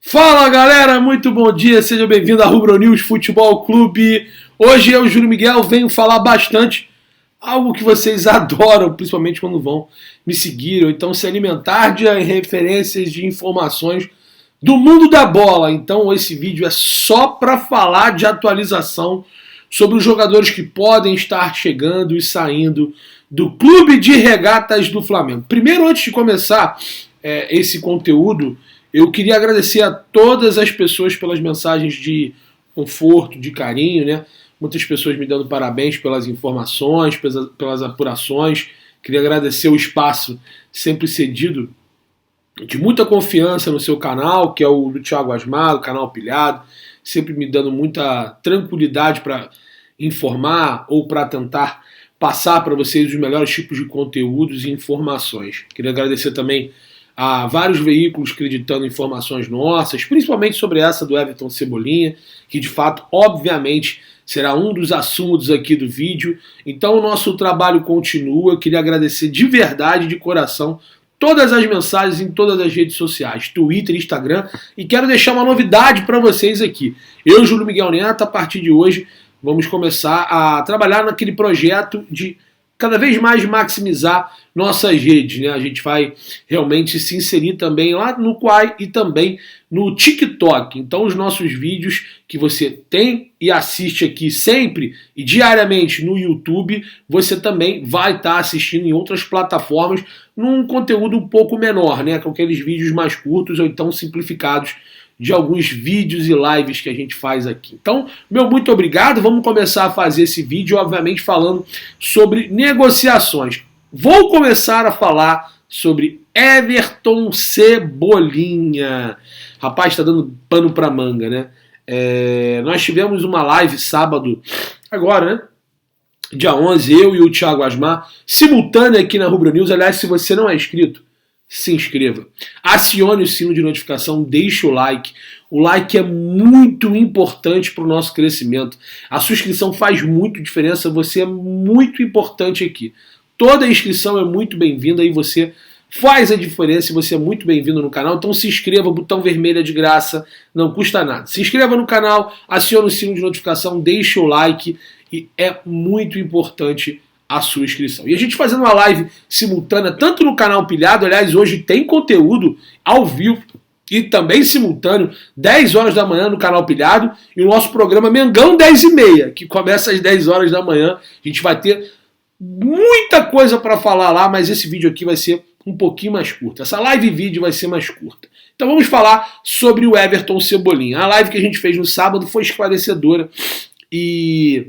Fala galera, muito bom dia, seja bem-vindo à Rubro News Futebol Clube. Hoje eu, Júlio Miguel, venho falar bastante, algo que vocês adoram, principalmente quando vão me seguir, ou então se alimentar de referências, de informações do mundo da bola. Então esse vídeo é só para falar de atualização sobre os jogadores que podem estar chegando e saindo do Clube de Regatas do Flamengo. Primeiro, antes de começar esse conteúdo, eu queria agradecer a todas as pessoas pelas mensagens de conforto, de carinho, né? Muitas pessoas me dando parabéns pelas informações, pelas apurações. Queria agradecer o espaço sempre cedido, de muita confiança no seu canal, que é o do Thiago Asmar, o canal Pilhado, sempre me dando muita tranquilidade para informar ou para tentar passar para vocês os melhores tipos de conteúdos e informações. Queria agradecer também a vários veículos acreditando informações nossas, principalmente sobre essa do Everton Cebolinha, que de fato, obviamente, será um dos assuntos aqui do vídeo. Então o nosso trabalho continua. Eu queria agradecer de verdade, de coração, todas as mensagens em todas as redes sociais, Twitter, Instagram, e quero deixar uma novidade para vocês aqui. Eu, Júlio Miguel Neto, a partir de hoje, vamos começar a trabalhar naquele projeto de cada vez mais maximizar nossas redes, né? A gente vai realmente se inserir também lá no Quai e também no TikTok. Então os nossos vídeos que você tem e assiste aqui sempre e diariamente no YouTube, você também vai estar assistindo em outras plataformas num conteúdo um pouco menor, né? Com aqueles vídeos mais curtos ou então simplificados de alguns vídeos e lives que a gente faz aqui. Então, meu muito obrigado. Vamos começar a fazer esse vídeo, obviamente, falando sobre negociações. Vou começar a falar sobre Everton Cebolinha. Rapaz, está dando pano para manga, né? Nós tivemos uma live sábado, agora, né? Dia 11, eu e o Thiago Asmar, simultânea aqui na Rubro News. Aliás, se você não é inscrito, se inscreva, acione o sino de notificação, deixe o like. O like é muito importante para o nosso crescimento. A sua inscrição faz muito diferença, você é muito importante aqui. Toda inscrição é muito bem-vinda e você faz a diferença e você é muito bem-vindo no canal. Então se inscreva, botão vermelho é de graça, não custa nada. Se inscreva no canal, acione o sino de notificação, deixe o like e é muito importante a sua inscrição. E a gente fazendo uma live simultânea, tanto no canal Pilhado, aliás, hoje tem conteúdo ao vivo e também simultâneo, 10 horas da manhã no canal Pilhado, e o nosso programa Mengão 10h30, que começa às 10 horas da manhã. A gente vai ter muita coisa para falar lá, mas esse vídeo aqui vai ser um pouquinho mais curto. Essa live vídeo vai ser mais curta. Então vamos falar sobre o Everton Cebolinha. A live que a gente fez no sábado foi esclarecedora e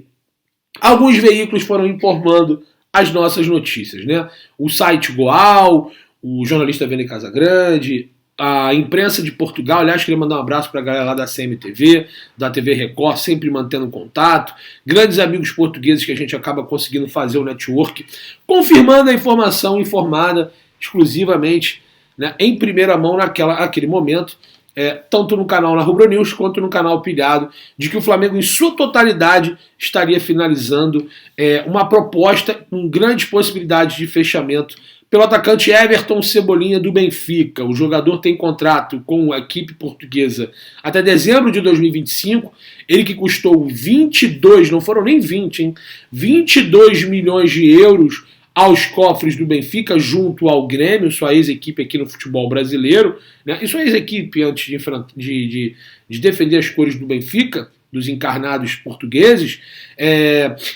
alguns veículos foram informando as nossas notícias, né? O site Goal, o jornalista Vene Casagrande, a imprensa de Portugal. Aliás, queria mandar um abraço para a galera lá da CMTV, da TV Record, sempre mantendo contato. Grandes amigos portugueses que a gente acaba conseguindo fazer o network, confirmando a informação informada exclusivamente, né, em primeira mão naquele momento, tanto no canal na Rubro News quanto no canal Pilhado, de que o Flamengo em sua totalidade estaria finalizando uma proposta com grandes possibilidades de fechamento pelo atacante Everton Cebolinha do Benfica. O jogador tem contrato com a equipe portuguesa até dezembro de 2025, ele que custou 22, não foram nem 20, hein? 22 milhões de euros aos cofres do Benfica, junto ao Grêmio, sua ex-equipe aqui no futebol brasileiro, né? E sua ex-equipe antes de defender as cores do Benfica, dos encarnados portugueses.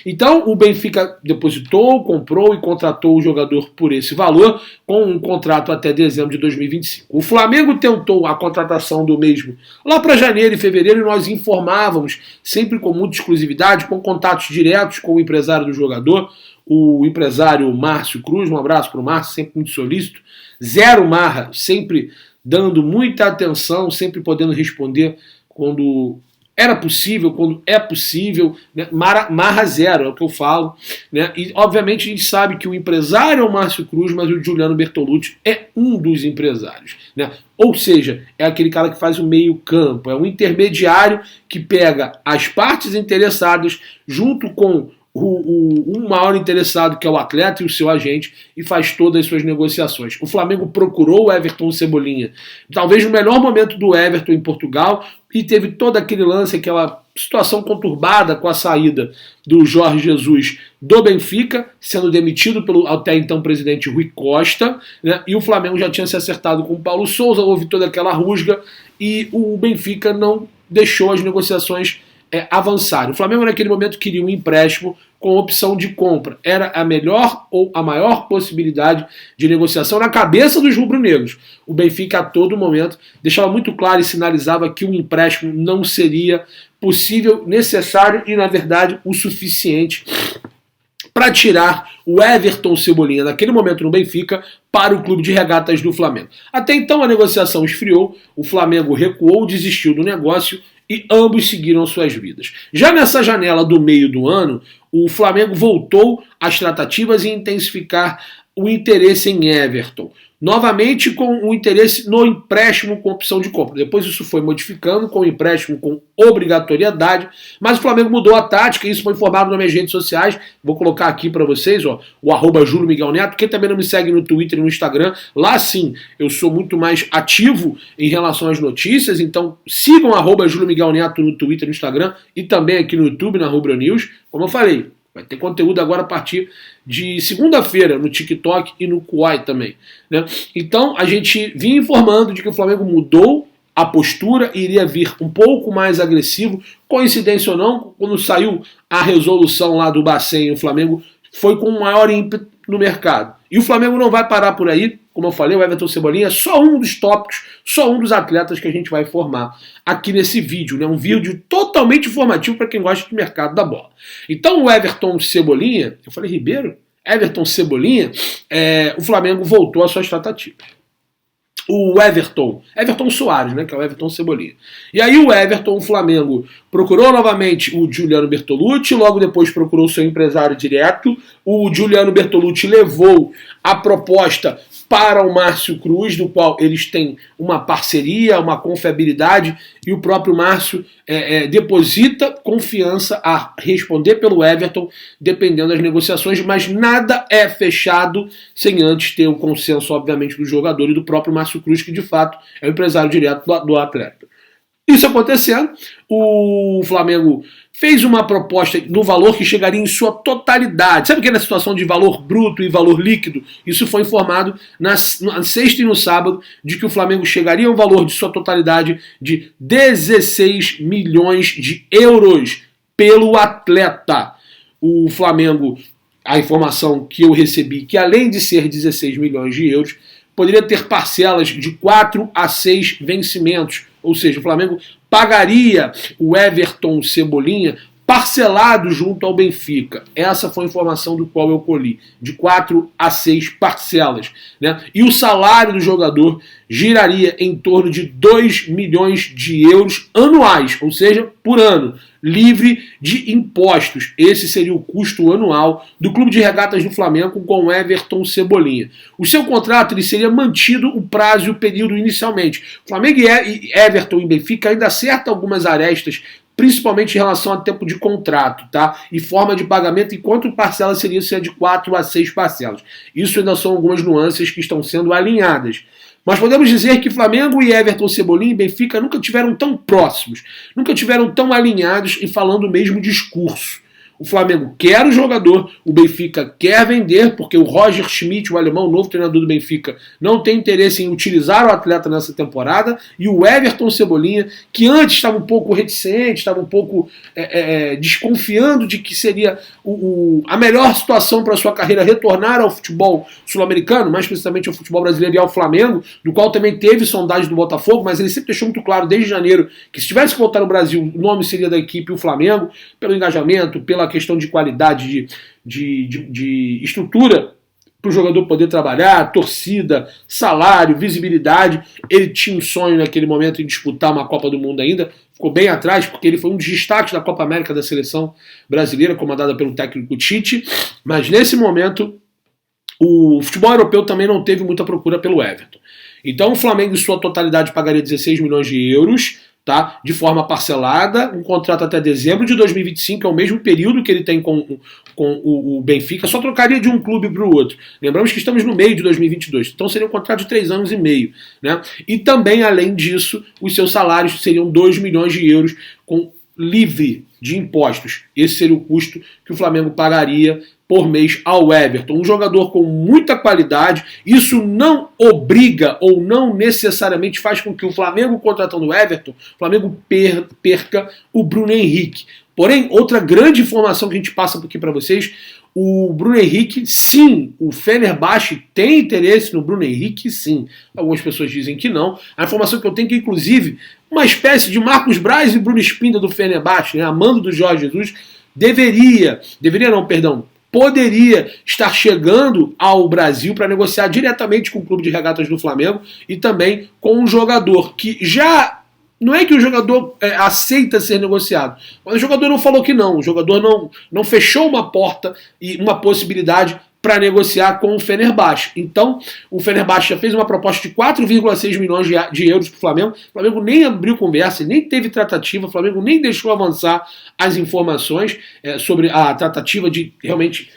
Então o Benfica depositou, comprou e contratou o jogador por esse valor, com um contrato até dezembro de 2025. O Flamengo tentou a contratação do mesmo lá para janeiro e fevereiro, e nós informávamos, sempre com muita exclusividade, com contatos diretos com o empresário do jogador, o empresário Márcio Cruz. Um abraço para o Márcio, sempre muito solícito, zero marra, sempre dando muita atenção, sempre podendo responder quando era possível, quando é possível, né? Marra zero, é o que eu falo, né? E obviamente a gente sabe que o empresário é o Márcio Cruz, mas o Giuliano Bertolucci é um dos empresários, né? Ou seja, é aquele cara que faz o meio campo, é um intermediário que pega as partes interessadas junto com um maior interessado, que é o atleta e o seu agente, e faz todas as suas negociações. O Flamengo procurou o Everton Cebolinha, talvez no melhor momento do Everton em Portugal, e teve todo aquele lance, aquela situação conturbada com a saída do Jorge Jesus do Benfica, sendo demitido pelo até então presidente Rui Costa, né? E o Flamengo já tinha se acertado com o Paulo Sousa, houve toda aquela rusga, e o Benfica não deixou as negociações avançarem. O Flamengo naquele momento queria um empréstimo com opção de compra. Era a melhor ou a maior possibilidade de negociação na cabeça dos rubro-negros. O Benfica a todo momento deixava muito claro e sinalizava que um empréstimo não seria possível, necessário e, na verdade, o suficiente para tirar o Everton Cebolinha naquele momento no Benfica para o Clube de Regatas do Flamengo. Até então a negociação esfriou, o Flamengo recuou, desistiu do negócio e ambos seguiram suas vidas. Já nessa janela do meio do ano, o Flamengo voltou às tratativas e intensificar o interesse em Everton. Novamente com o interesse no empréstimo com opção de compra. Depois isso foi modificando com o empréstimo com obrigatoriedade, mas o Flamengo mudou a tática e isso foi informado nas minhas redes sociais. Vou colocar aqui para vocês, ó, o @JúlioMiguelNeto. Quem também não me segue no Twitter e no Instagram, lá sim eu sou muito mais ativo em relação às notícias, então sigam @JúlioMiguelNeto no Twitter e no Instagram e também aqui no YouTube, na Rubro News. Como eu falei, vai ter conteúdo agora a partir de segunda-feira no TikTok e no Kuai também, né? Então a gente vinha informando de que o Flamengo mudou a postura e iria vir um pouco mais agressivo. Coincidência ou não, quando saiu a resolução lá do Bacen, o Flamengo foi com maior ímpeto no mercado. E o Flamengo não vai parar por aí, como eu falei, o Everton Cebolinha é só um dos tópicos, só um dos atletas que a gente vai formar aqui nesse vídeo, né? Um vídeo totalmente informativo para quem gosta de mercado da bola. Então o Everton Cebolinha, eu falei Ribeiro? Everton Cebolinha, o Flamengo voltou às suas tratativas. O Everton Soares, né, que é o Everton Cebolinha. E aí o Flamengo procurou novamente o Giuliano Bertolucci, logo depois procurou seu empresário direto. O Giuliano Bertolucci levou a proposta para o Márcio Cruz, do qual eles têm uma parceria, uma confiabilidade, e o próprio Márcio deposita confiança a responder pelo Everton, dependendo das negociações, mas nada é fechado sem antes ter o consenso, obviamente, do jogador e do próprio Márcio Cruz, que de fato é o empresário direto do atleta. Isso acontecendo, o Flamengo fez uma proposta no valor que chegaria em sua totalidade. Sabe o que é na situação de valor bruto e valor líquido? Isso foi informado na sexta e no sábado, de que o Flamengo chegaria a um valor de sua totalidade de 16 milhões de euros pelo atleta. O Flamengo, a informação que eu recebi, que além de ser 16 milhões de euros, poderia ter parcelas de 4 a 6 vencimentos. Ou seja, o Flamengo pagaria o Everton Cebolinha parcelado junto ao Benfica. Essa foi a informação do qual eu colhi, de 4 a 6 parcelas, né? E o salário do jogador giraria em torno de 2 milhões de euros anuais, ou seja, por ano, livre de impostos. Esse seria o custo anual do Clube de Regatas do Flamengo com Everton Cebolinha. O seu contrato ele seria mantido o prazo e o período inicialmente. Flamengo e Everton e Benfica ainda acertam algumas arestas, principalmente em relação a tempo de contrato, tá? E forma de pagamento, e quanto parcela seria se é de 4 a 6 parcelas. Isso ainda são algumas nuances que estão sendo alinhadas. Mas podemos dizer que Flamengo e Everton Cebolinha e Benfica nunca tiveram tão próximos, nunca tiveram tão alinhados e falando o mesmo discurso. O Flamengo quer o jogador, o Benfica quer vender, porque o Roger Schmidt, o alemão, o novo treinador do Benfica, não tem interesse em utilizar o atleta nessa temporada, e o Everton Cebolinha, que antes estava um pouco reticente, estava um pouco desconfiando de que seria a melhor situação para a sua carreira retornar ao futebol sul-americano, mais precisamente ao futebol brasileiro e ao Flamengo, do qual também teve sondagem do Botafogo, mas ele sempre deixou muito claro desde janeiro que se tivesse que voltar no Brasil, o nome seria da equipe o Flamengo, pelo engajamento, pela questão de qualidade de estrutura para o jogador poder trabalhar, torcida, salário, visibilidade. Ele tinha um sonho naquele momento em disputar uma Copa do Mundo ainda, ficou bem atrás, porque ele foi um dos destaques da Copa América da seleção brasileira, comandada pelo técnico Tite, mas nesse momento o futebol europeu também não teve muita procura pelo Everton. Então o Flamengo em sua totalidade pagaria 16 milhões de euros tá? De forma parcelada, um contrato até dezembro de 2025, é o mesmo período que ele tem com o Benfica, só trocaria de um clube para o outro. Lembramos que estamos no meio de 2022, então seria um contrato de 3 anos e meio. Né? E também, além disso, os seus salários seriam 2 milhões de euros com livre de impostos. Esse seria o custo que o Flamengo pagaria por mês ao Everton. Um jogador com muita qualidade. Isso não obriga ou não necessariamente faz com que o Flamengo, contratando o Everton, o Flamengo perca o Bruno Henrique. Porém, outra grande informação que a gente passa aqui para vocês, o Bruno Henrique, sim, o Fenerbahçe tem interesse no Bruno Henrique, sim. Algumas pessoas dizem que não. A informação que eu tenho é que, inclusive, uma espécie de Marcos Braz e Bruno Spinda do Fenerbahçe, né, a mando do Jorge Jesus, poderia estar chegando ao Brasil para negociar diretamente com o Clube de Regatas do Flamengo e também com um jogador que já... Não é que o jogador aceita ser negociado, mas o jogador não falou que não. O jogador não fechou uma porta e uma possibilidade para negociar com o Fenerbahçe. Então, o Fenerbahçe já fez uma proposta de 4,6 milhões de euros para o Flamengo. O Flamengo nem abriu conversa, nem teve tratativa, o Flamengo nem deixou avançar as informações sobre a tratativa de realmente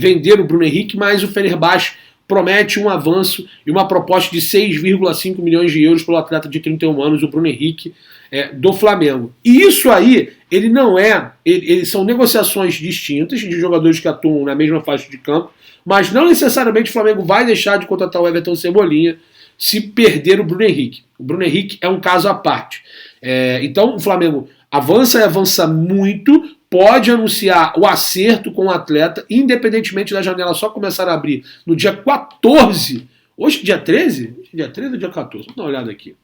vender o Bruno Henrique, mas o Fenerbahçe promete um avanço e uma proposta de 6,5 milhões de euros pelo atleta de 31 anos, o Bruno Henrique, do Flamengo. E isso aí, ele não são negociações distintas de jogadores que atuam na mesma faixa de campo, mas não necessariamente o Flamengo vai deixar de contratar o Everton Cebolinha se perder o Bruno Henrique. O Bruno Henrique é um caso à parte. Então o Flamengo avança e avança muito, pode anunciar o acerto com o atleta, independentemente da janela só começar a abrir no dia 14. Hoje, dia 13? Dia 13 ou dia 14? Vamos dar uma olhada aqui.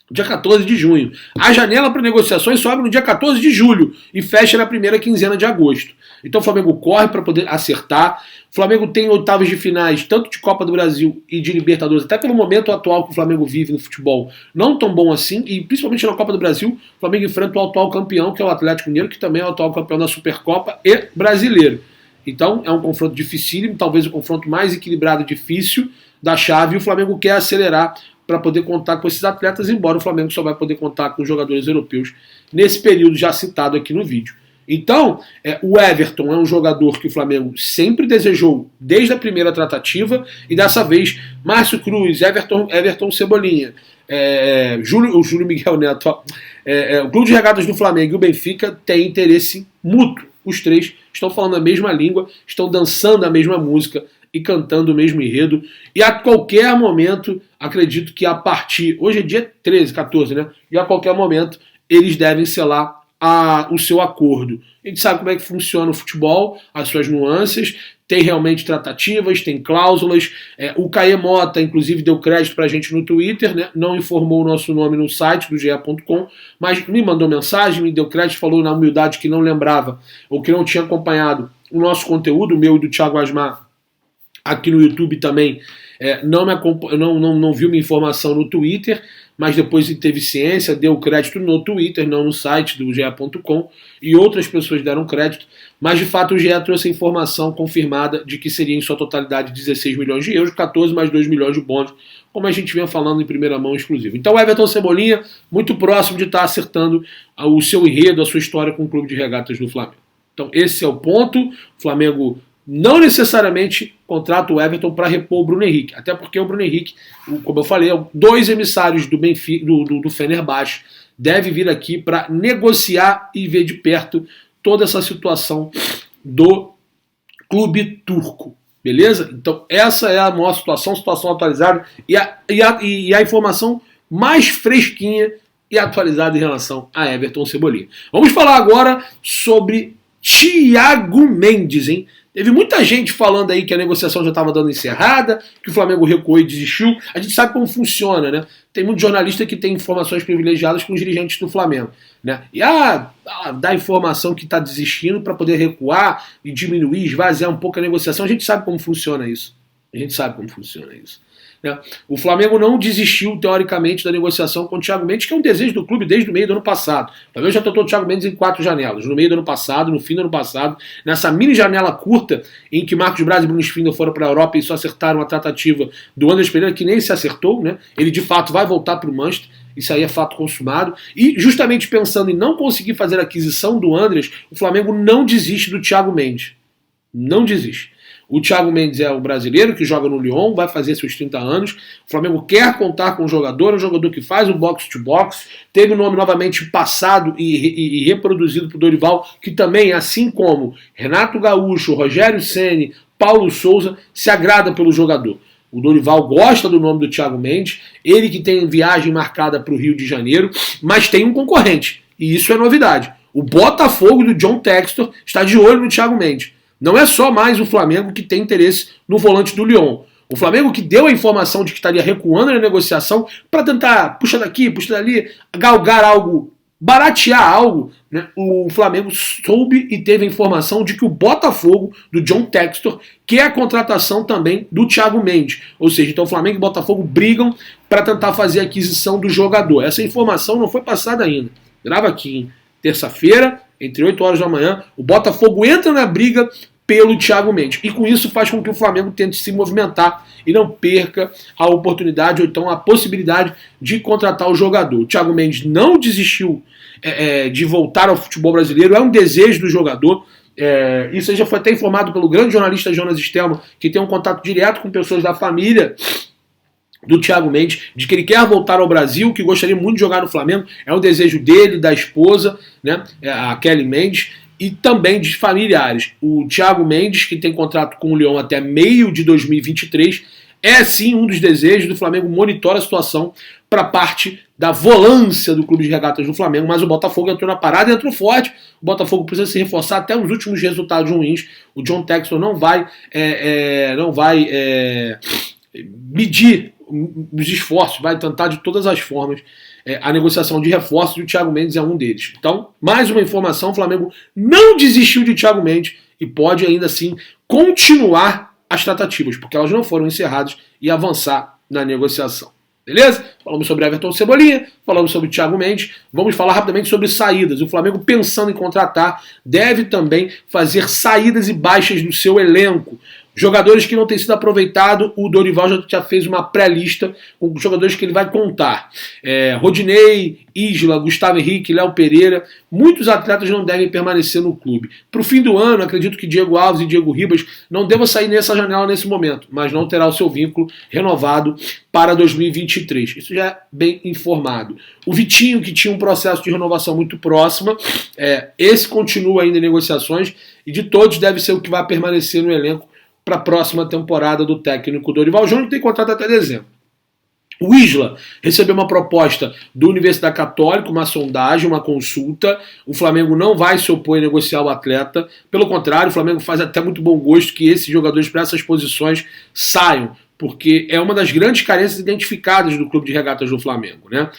Dia 14 de junho. A janela para negociações só abre no dia 14 de julho e fecha na primeira quinzena de agosto. Então o Flamengo corre para poder acertar. O Flamengo tem oitavas de finais, tanto de Copa do Brasil e de Libertadores, até pelo momento atual que o Flamengo vive no futebol, não tão bom assim, e principalmente na Copa do Brasil, o Flamengo enfrenta o atual campeão, que é o Atlético Mineiro, que também é o atual campeão da Supercopa e brasileiro. Então é um confronto dificílimo, talvez o confronto mais equilibrado e difícil da chave, e o Flamengo quer acelerar para poder contar com esses atletas, embora o Flamengo só vai poder contar com jogadores europeus nesse período já citado aqui no vídeo. Então, o Everton é um jogador que o Flamengo sempre desejou desde a primeira tratativa, e dessa vez, Márcio Cruz, Everton Cebolinha, o Júlio Miguel Neto, o Clube de Regatas do Flamengo e o Benfica têm interesse mútuo. Os três estão falando a mesma língua, estão dançando a mesma música e cantando o mesmo enredo, e a qualquer momento, acredito que a partir, hoje é dia 13, 14, né? E a qualquer momento eles devem selar o seu acordo. A gente sabe como é que funciona o futebol, as suas nuances, tem realmente tratativas, tem cláusulas. O Caê Mota, inclusive, deu crédito pra gente no Twitter, né? Não informou o nosso nome no site do ge.com, mas me mandou mensagem, me deu crédito, falou na humildade que não lembrava ou que não tinha acompanhado o nosso conteúdo, o meu e do Thiago Asmar, aqui no YouTube também. Não viu minha informação no Twitter, mas depois teve ciência, deu crédito no Twitter, não no site do ge.com, e outras pessoas deram crédito, mas de fato o GE trouxe a informação confirmada de que seria em sua totalidade 16 milhões de euros, 14 mais 2 milhões de bônus, como a gente vinha falando em primeira mão exclusiva. Então o Everton Cebolinha, muito próximo de estar acertando o seu enredo, a sua história com o Clube de Regatas do Flamengo. Então esse é o ponto. O Flamengo não necessariamente contrata o Everton para repor o Bruno Henrique, até porque o Bruno Henrique, como eu falei, dois emissários do Benfica, do Fenerbahçe, deve vir aqui para negociar e ver de perto toda essa situação do clube turco, beleza? Então essa é a nossa situação atualizada e a informação mais fresquinha e atualizada em relação a Everton Cebolinha. Vamos falar agora sobre Thiago Mendes, hein? Teve muita gente falando aí que a negociação já estava dando encerrada, que o Flamengo recuou e desistiu. A gente sabe como funciona, né? Tem muito jornalista que tem informações privilegiadas com os dirigentes do Flamengo, né? E dá informação que está desistindo para poder recuar e diminuir, esvaziar um pouco a negociação. A gente sabe como funciona isso. O Flamengo não desistiu, teoricamente, da negociação com o Thiago Mendes, que é um desejo do clube desde o meio do ano passado. O Flamengo já tratou o Thiago Mendes em 4 janelas. No meio do ano passado, no fim do ano passado, nessa mini janela curta em que Marcos Braz e Bruno Spinda foram para a Europa e só acertaram a tratativa do Andrés Pereira, que nem se acertou, né? Ele de fato vai voltar para o Manchester. isso aí é fato consumado. E justamente pensando em não conseguir fazer a aquisição do Andreas, o Flamengo não desiste do Thiago Mendes. Não desiste. O Thiago Mendes é o brasileiro que joga no Lyon, vai fazer seus 30 anos. O Flamengo quer contar com o jogador, é um jogador que faz o box-to-box, teve o nome novamente passado e reproduzido por Dorival, que também, assim como Renato Gaúcho, Rogério Ceni, Paulo Souza, se agrada pelo jogador. O Dorival gosta do nome do Thiago Mendes, ele que tem viagem marcada para o Rio de Janeiro, mas tem um concorrente, e isso é novidade. O Botafogo do John Textor está de olho no Thiago Mendes. Não é só mais o Flamengo que tem interesse no volante do Lyon. O Flamengo que deu a informação de que estaria recuando na negociação para tentar, puxa daqui, puxa dali, galgar algo, baratear algo, né? O Flamengo soube e teve a informação de que o Botafogo, do John Textor, quer a contratação também do Thiago Mendes. Ou seja, então o Flamengo e o Botafogo brigam para tentar fazer a aquisição do jogador. Essa informação não foi passada ainda. Grava aqui, hein? Terça-feira, entre 8 horas da manhã, o Botafogo entra na briga pelo Thiago Mendes. E com isso faz com que o Flamengo tente se movimentar e não perca a oportunidade ou então a possibilidade de contratar o jogador. O Thiago Mendes não desistiu de voltar ao futebol brasileiro, é um desejo do jogador. Isso já foi até informado pelo grande jornalista Jonas Stelman, que tem um contato direto com pessoas da família do Thiago Mendes, de que ele quer voltar ao Brasil, que gostaria muito de jogar no Flamengo, é um desejo dele, da esposa, né, a Kelly Mendes, e também de familiares. O Thiago Mendes, que tem contrato com o Lyon até meio de 2023, é sim um dos desejos do Flamengo, monitora a situação para parte da volância do Clube de Regatas do Flamengo, mas o Botafogo entrou na parada e entrou forte. O Botafogo precisa se reforçar até os últimos resultados ruins. O John Textor não vai medir os esforços, vai tentar de todas as formas a negociação de reforços, e o Thiago Mendes é um deles. Então, mais uma informação, o Flamengo não desistiu de Thiago Mendes e pode ainda assim continuar as tratativas, porque elas não foram encerradas, e avançar na negociação. Beleza? Falamos sobre Everton Cebolinha, falamos sobre Thiago Mendes, vamos falar rapidamente sobre saídas. O Flamengo, pensando em contratar, deve também fazer saídas e baixas do seu elenco. Jogadores que não têm sido aproveitados, o Dorival já fez uma pré-lista com jogadores que ele vai contar. Rodinei, Isla, Gustavo Henrique, Léo Pereira, muitos atletas não devem permanecer no clube. Para o fim do ano, acredito que Diego Alves e Diego Ribas não devam sair nessa janela nesse momento, mas não terá o seu vínculo renovado para 2023. Isso já é bem informado. O Vitinho, que tinha um processo de renovação muito próxima, esse continua ainda em negociações, e de todos deve ser o que vai permanecer no elenco para a próxima temporada do técnico Dorival Júnior, que tem contrato até dezembro. O Isla recebeu uma proposta da Universidade Católica, uma sondagem, uma consulta. O Flamengo não vai se opor a negociar o atleta. Pelo contrário, o Flamengo faz até muito bom gosto que esses jogadores para essas posições saiam, porque é uma das grandes carências identificadas do Clube de Regatas do Flamengo, né?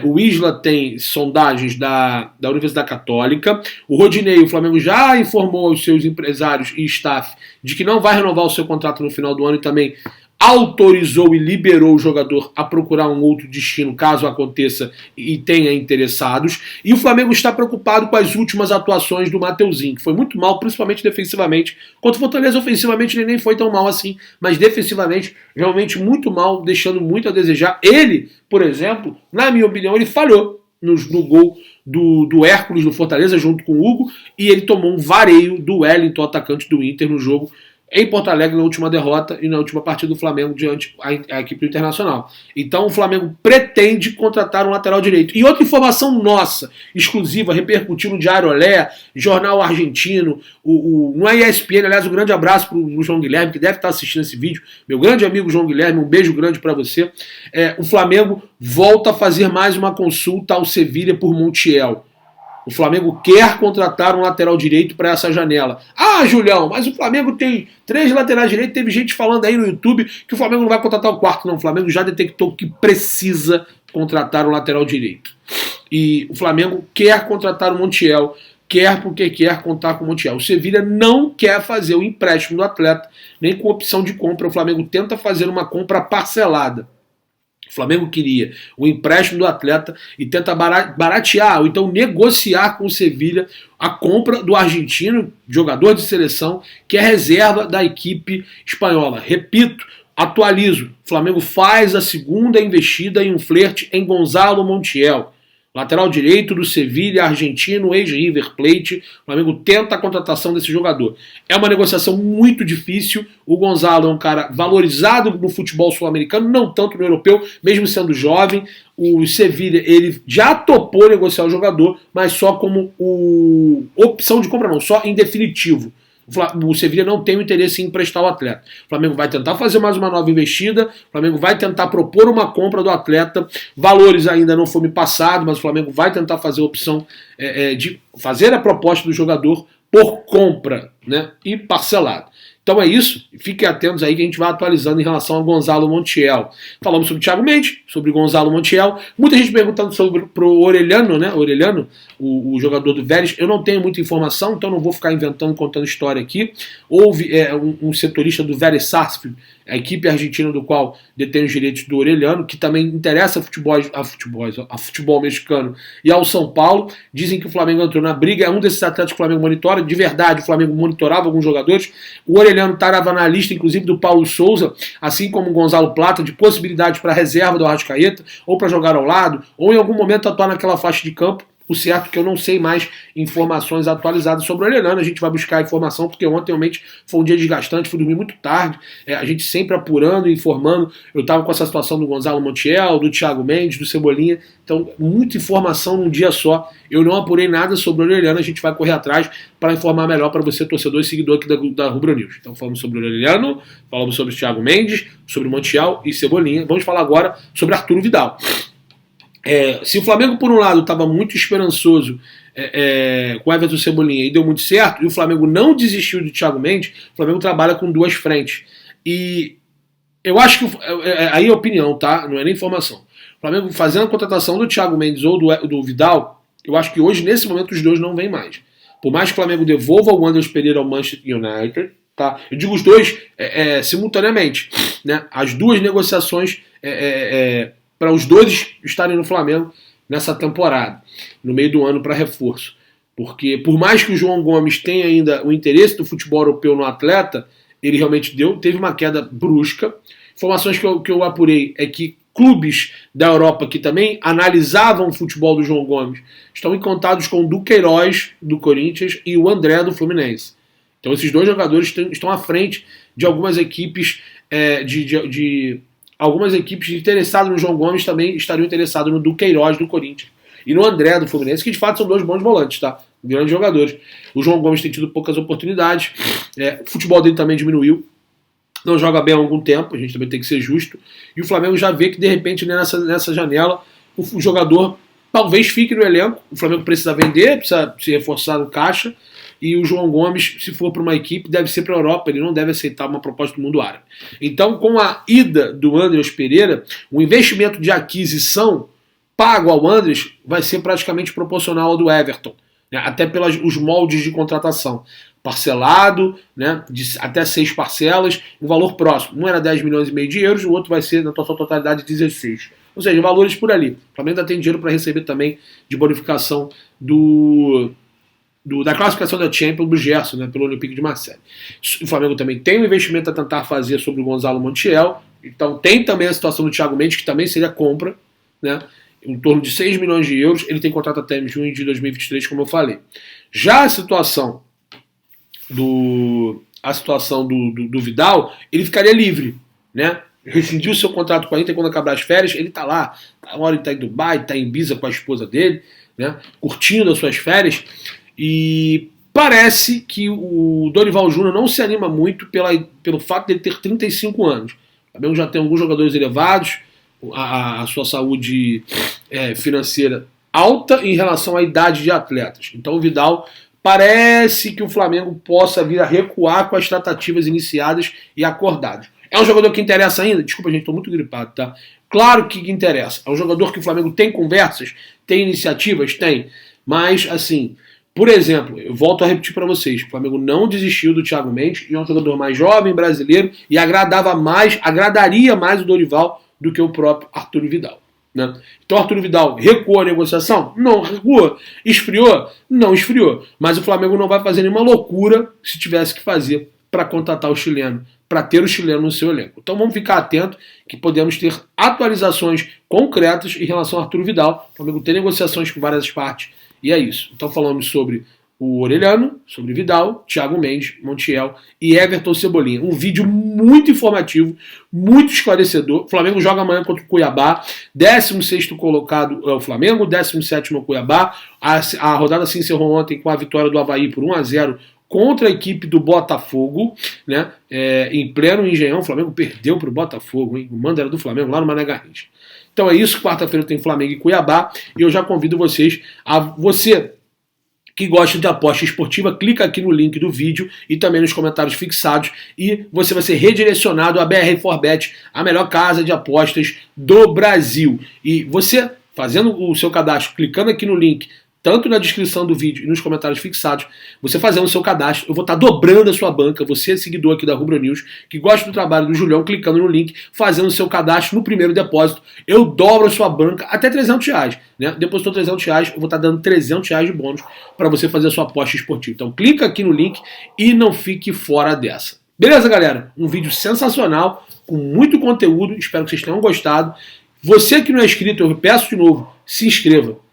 O Isla tem sondagens da Universidade Católica. O Rodinei, o Flamengo já informou aos seus empresários e staff de que não vai renovar o seu contrato no final do ano, e também autorizou e liberou o jogador a procurar um outro destino caso aconteça e tenha interessados. E o Flamengo está preocupado com as últimas atuações do Mateuzinho, que foi muito mal, principalmente defensivamente. Contra o Fortaleza, ofensivamente, ele nem foi tão mal assim, mas defensivamente, realmente muito mal, deixando muito a desejar. Ele, por exemplo, na minha opinião, ele falhou no gol do Hércules do Fortaleza junto com o Hugo, e ele tomou um vareio do Wellington, atacante do Inter, no jogo em Porto Alegre, na última derrota e na última partida do Flamengo diante a equipe do Internacional. Então o Flamengo pretende contratar um lateral direito. E outra informação nossa, exclusiva, repercutiu no Diário Olé, jornal argentino, no ESPN, aliás, um grande abraço para o João Guilherme, que deve estar assistindo esse vídeo, meu grande amigo João Guilherme, um beijo grande para você. O Flamengo volta a fazer mais uma consulta ao Sevilha por Montiel. O Flamengo quer contratar um lateral direito para essa janela. Ah, Julião, mas o Flamengo tem 3 laterais direitos. Teve gente falando aí no YouTube que o Flamengo não vai contratar o quarto. Não, o Flamengo já detectou que precisa contratar um lateral direito. E o Flamengo quer contratar o Montiel, quer porque quer contar com o Montiel. O Sevilha não quer fazer o empréstimo do atleta, nem com opção de compra. O Flamengo tenta fazer uma compra parcelada. O Flamengo queria o empréstimo do atleta e tenta baratear ou então negociar com o Sevilha a compra do argentino, jogador de seleção, que é reserva da equipe espanhola. Repito, Atualizo, o Flamengo faz a segunda investida em um flerte em Gonzalo Montiel, lateral direito do Sevilha, argentino, ex-River Plate. O Flamengo tenta a contratação desse jogador. É uma negociação muito difícil. O Gonzalo é um cara valorizado no futebol sul-americano, não tanto no europeu, mesmo sendo jovem. O Sevilha, ele já topou negociar o jogador, mas só como opção de compra não, só em definitivo. O Sevilha não tem o interesse em emprestar o atleta. O Flamengo vai tentar fazer mais uma nova investida, o Flamengo vai tentar propor uma compra do atleta, valores ainda não foram passados, mas o Flamengo vai tentar fazer a opção de fazer a proposta do jogador por compra, né, e parcelado. Então é isso, fiquem atentos aí que a gente vai atualizando em relação ao Gonzalo Montiel. Falamos sobre o Thiago Mendes, sobre o Gonzalo Montiel, muita gente perguntando sobre o Orellano, né? Orellano, o jogador do Vélez. Eu não tenho muita informação, então não vou ficar inventando, contando história aqui. Houve um setorista do Vélez Sarsfield, a equipe argentina do qual detém os direitos do Orellano, que também interessa a futebol mexicano e ao São Paulo. Dizem que o Flamengo entrou na briga, é um desses atletas que o Flamengo monitora. De verdade, o Flamengo monitorava alguns jogadores. O Orellano estava na lista, inclusive, do Paulo Souza, assim como o Gonzalo Plata, de possibilidades para a reserva do Arrascaeta, ou para jogar ao lado, ou em algum momento atuar naquela faixa de campo. O certo é que eu não sei mais informações atualizadas sobre o Orellano. A gente vai buscar informação, porque ontem realmente foi um dia desgastante, fui dormir muito tarde, a gente sempre apurando e informando. Eu estava com essa situação do Gonzalo Montiel, do Thiago Mendes, do Cebolinha, então muita informação num dia só. Eu não apurei nada sobre o Orellano, a gente vai correr atrás para informar melhor para você, torcedor e seguidor aqui da Rubro News. Então falamos sobre o Orellano, falamos sobre o Thiago Mendes, sobre o Montiel e Cebolinha. Vamos falar agora sobre Arturo Vidal. Se o Flamengo, por um lado, estava muito esperançoso com o Everton Cebolinha e deu muito certo, e o Flamengo não desistiu do Thiago Mendes, o Flamengo trabalha com duas frentes. E eu acho que, aí é opinião, tá? Não é nem informação. O Flamengo fazendo a contratação do Thiago Mendes ou do Vidal, eu acho que hoje, nesse momento, os dois não vêm mais. Por mais que o Flamengo devolva o Anderson Pereira ao Manchester United, tá? Eu digo os dois simultaneamente, né? As duas negociações para os dois estarem no Flamengo nessa temporada, no meio do ano para reforço. Porque por mais que o João Gomes tenha ainda o interesse do futebol europeu no atleta, ele realmente teve uma queda brusca. Informações que eu apurei é que clubes da Europa que também analisavam o futebol do João Gomes estão em contatos com o Duqueiroz do Corinthians e o André do Fluminense. Então esses dois jogadores estão à frente de algumas equipes algumas equipes interessadas no João Gomes também estariam interessadas no Duqueiroz do Corinthians e no André do Fluminense, que de fato são dois bons volantes, tá? Grandes jogadores. O João Gomes tem tido poucas oportunidades, o futebol dele também diminuiu, não joga bem há algum tempo, a gente também tem que ser justo, e o Flamengo já vê que de repente nessa janela o jogador talvez fique no elenco. O Flamengo precisa vender, precisa se reforçar no caixa, e o João Gomes, se for para uma equipe, deve ser para a Europa, ele não deve aceitar uma proposta do mundo árabe. Então, com a ida do Andrés Pereira, o investimento de aquisição pago ao Andrés vai ser praticamente proporcional ao do Everton, né? Até pelos moldes de contratação. Parcelado, né, de até 6 parcelas, um valor próximo. Um era 10 milhões e meio de euros, o outro vai ser, na sua totalidade, 16. Ou seja, valores por ali. O Flamengo ainda tem dinheiro para receber também de bonificação da classificação da Champions do Gerson, né, pelo Olympique de Marseille. O Flamengo também tem um investimento a tentar fazer sobre o Gonzalo Montiel, então tem também a situação do Thiago Mendes, que também seria compra, né, em torno de 6 milhões de euros, ele tem contrato até junho de 2023, como eu falei. Já a situação do Vidal, ele ficaria livre, né, rescindiu seu contrato com a Inter quando acabar as férias, ele tá lá, agora ele tá em Dubai, tá em Ibiza com a esposa dele, né, curtindo as suas férias. E parece que o Dorival Júnior não se anima muito pelo fato de ele ter 35 anos. O Flamengo já tem alguns jogadores elevados, a sua saúde financeira alta em relação à idade de atletas. Então o Vidal parece que o Flamengo possa vir a recuar com as tratativas iniciadas e acordadas. É um jogador que interessa ainda? Desculpa, gente, estou muito gripado, tá? Claro que interessa. É um jogador que o Flamengo tem conversas, tem iniciativas? Tem. Mas, assim, por exemplo, eu volto a repetir para vocês, o Flamengo não desistiu do Thiago Mendes, e é um jogador mais jovem, brasileiro, e agradaria mais o Dorival do que o próprio Arturo Vidal, né? Então Arturo Vidal recuou a negociação? Não recuou. Esfriou? Não esfriou. Mas o Flamengo não vai fazer nenhuma loucura se tivesse que fazer para contratar o chileno para ter o chileno no seu elenco. Então vamos ficar atento que podemos ter atualizações concretas em relação ao Arturo Vidal. O Flamengo tem negociações com várias partes e é isso. Então falamos sobre o Orelhano, sobre Vidal, Thiago Mendes, Montiel e Everton Cebolinha. Um vídeo muito informativo, muito esclarecedor. O Flamengo joga amanhã contra o Cuiabá, 16º colocado é o Flamengo, 17º o Cuiabá. A rodada se encerrou ontem com a vitória do Avaí por 1-0 contra a equipe do Botafogo, né? Em pleno Engenhão. O Flamengo perdeu para o Botafogo, hein? O mando era do Flamengo lá no Mané Garrincha. Então é isso, quarta-feira tem Flamengo e Cuiabá, e eu já convido vocês você que gosta de aposta esportiva, clica aqui no link do vídeo e também nos comentários fixados e você vai ser redirecionado à BR4Bet, a melhor casa de apostas do Brasil. E você, fazendo o seu cadastro, clicando aqui no link, tanto na descrição do vídeo e nos comentários fixados, você fazendo o seu cadastro, eu vou estar dobrando a sua banca, você seguidor aqui da Rubro News, que gosta do trabalho do Julião, clicando no link, fazendo o seu cadastro no primeiro depósito, eu dobro a sua banca até R$300, né? Depositou R$300, eu vou estar dando R$300 de bônus para você fazer a sua aposta esportiva. Então clica aqui no link e não fique fora dessa. Beleza, galera? Um vídeo sensacional, com muito conteúdo, espero que vocês tenham gostado. Você que não é inscrito, eu peço de novo, se inscreva.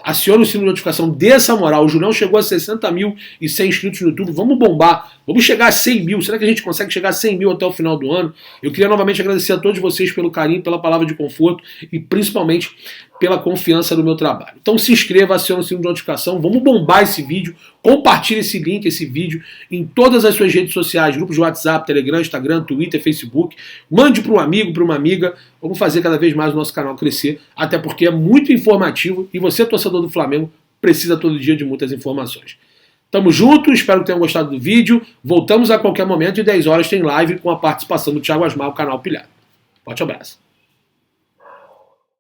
Acione o sino de notificação, dê essa moral. O Julião chegou a 60.100 inscritos no YouTube. Vamos bombar. Vamos chegar a 100 mil. Será que a gente consegue chegar a 100 mil até o final do ano? Eu queria novamente agradecer a todos vocês pelo carinho, pela palavra de conforto e principalmente pela confiança no meu trabalho. Então se inscreva, acione o sino de notificação. Vamos bombar esse vídeo. Compartilhe esse link, esse vídeo em todas as suas redes sociais, grupos de WhatsApp, Telegram, Instagram, Twitter, Facebook. Mande para um amigo, para uma amiga. Vamos fazer cada vez mais o nosso canal crescer, até porque é muito informativo e você, torcedor do Flamengo, precisa todo dia de muitas informações. Tamo junto, espero que tenham gostado do vídeo. Voltamos a qualquer momento e 10 horas tem live com a participação do Thiago Asmar, o canal Pilhado. Forte abraço.